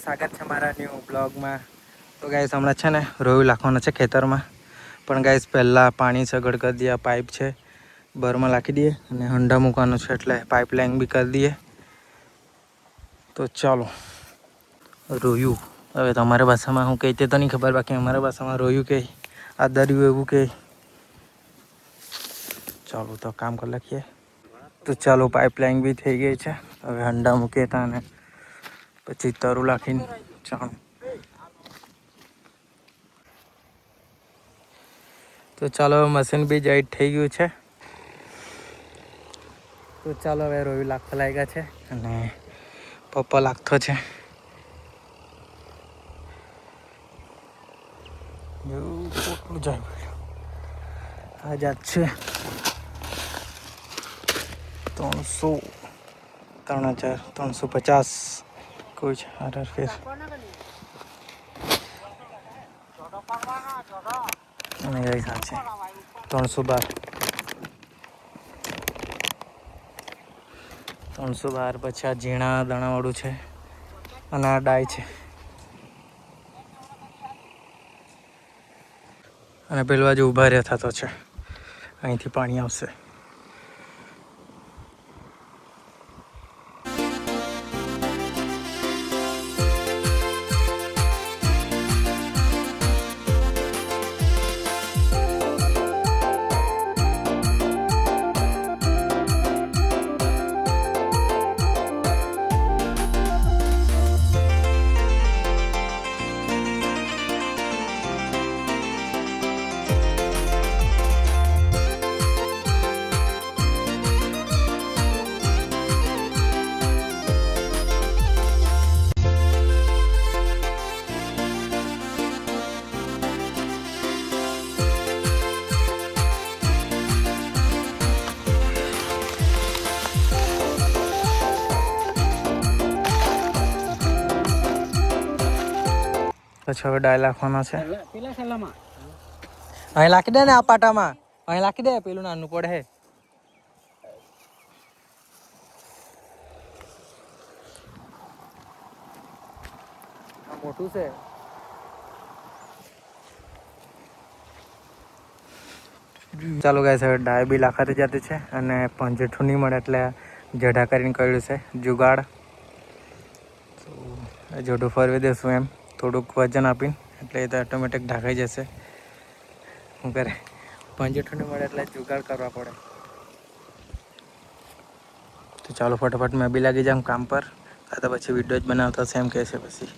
સ્વાગત છે મારા ન્યૂ બ્લોગમાં. તો ગાઈસ હમણાં છે ને રોયું નાખવાનું છે ખેતરમાં, પણ ગાઈસ પહેલાં પાણી સગડ કરી દઈએ. પાઇપ છે બરમાં નાખી દઈએ અને હંડા મૂકવાનું છે, એટલે પાઇપલાઇન બી કરી દઈએ. તો ચાલો રોયું. હવે તમારા ભાષામાં હું કહી તે તો નહીં ખબર, બાકી અમારા ભાષામાં રોયું કહે, આદર્યું એવું કહે. ચાલો તો કામ કરી લખીએ. તો ચાલો પાઇપલાઇન બી થઈ ગઈ છે. હવે હંડા મૂકીએ ત્યાં ને પછી તરું નાખીને ચાલો. તો ચાલો મશીન બી જોઈન્ટ થઈ ગયું છે. તો ચાલો હવે રોયું લાગતા લાગ્યા છે અને પપ્પા લાગતો છે. કેટલું જાય આ જાત છે 300, 3000, 350 કોઈ છે. ફેર અને એ છે 312, 312. પછી આ ઝીણા દાણાવાળું છે અને આ ડાય છે. અને પેલું બાજુ ઊભા રહ્યા થતો છે, અહીંથી પાણી આવશે. પછી હવે ડાય રાખવાનો છે. અહીં લાખી દે ને આ પાટામાં, અહીં લાખી દે. પેલું નાનું પડે હે. મોટું છે. ચાલો ગાઈસ હવે ડાય બી લાખાતી જતી છે અને પંજેઠું નહીં મળે એટલે જઢા કરીને કર્યું છે જુગાડ. તો જોડું ફરવી દેશું એમ થોડુંક વજન આપીને, એટલે એ તો ઓટોમેટિક ઢાંકાઈ જશે. શું કરે, પંજેઠું નહીં મળે એટલે જુગાડ કરવા પડે. તો ચાલો ફટાફટ મેં બી લાગી જાઉં કામ પર, આ તો પછી વિડીયો જ બનાવતા હશે એમ કહે છે. પછી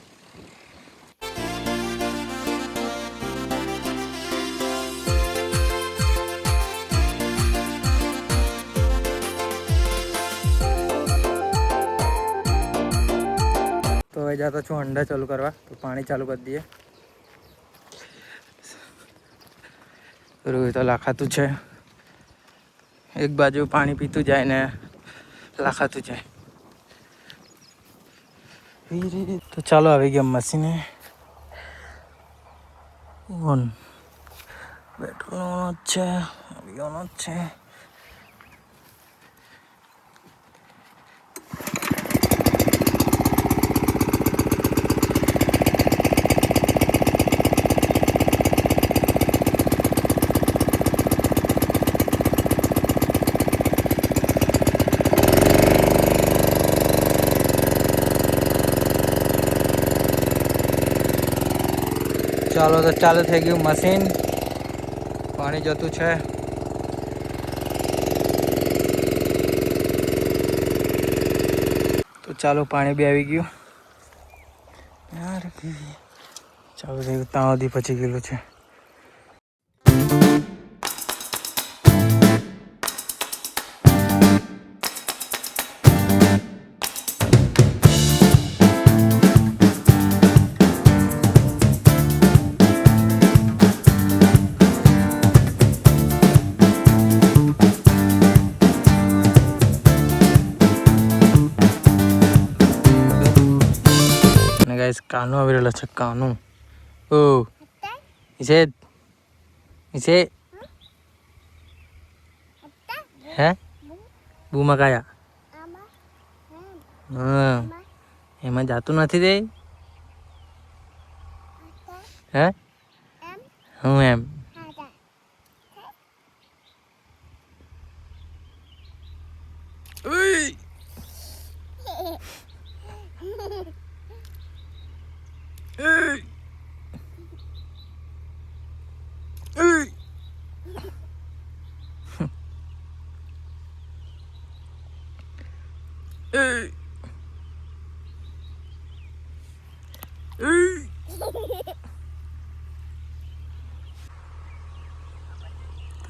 તો હવે જતો છું અંડા ચાલુ કરવા, તો પાણી ચાલુ કરી દઈએ. રોયું તો લાખાતું છે, એક બાજુ પાણી પીતું જાય ને લાખાતું જાય. તો ચાલો આવી ગયા મશીને. પેટ્રોલનો જ છે, અવિયોનો જ છે. ચાલો તો ચાલુ થઈ ગયું મશીન, પાણી જતું છે. તો ચાલો પાણી બી આવી ગયું. ચાલુ થઈ ગયું, ત્યાં સુધી પચી ગયેલું છે. ગાઈસ કાનો આવી રહેલો છે. કાનો ઓ ઇસે હે બૂમા કાયા હા એમાં જાતું નથી. હે હું એમ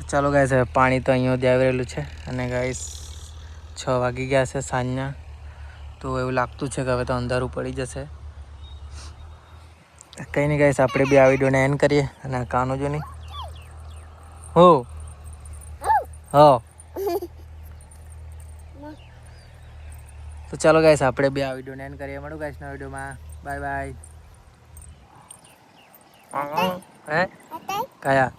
ચાલો ગાઈસ હવે પાણી તો અહીંયા જ આવી રહેલું છે અને ગાઈસ 6 વાગી ગયા છે સાંજના તો એવું લાગતું છે કે હવે તો અંધારું પડી જશે કંઈ નહીં ગાઈસ આપણે બી આ વિડીયોને એન્ડ કરીએ અને કાનો જો નહીં હો હો તો ચાલો ગાઈસ આપણે બી આ વિડીયોને એન્ડ કરીએ મળું ગાઈસના વિડીયોમાં બાય બાય હે કયા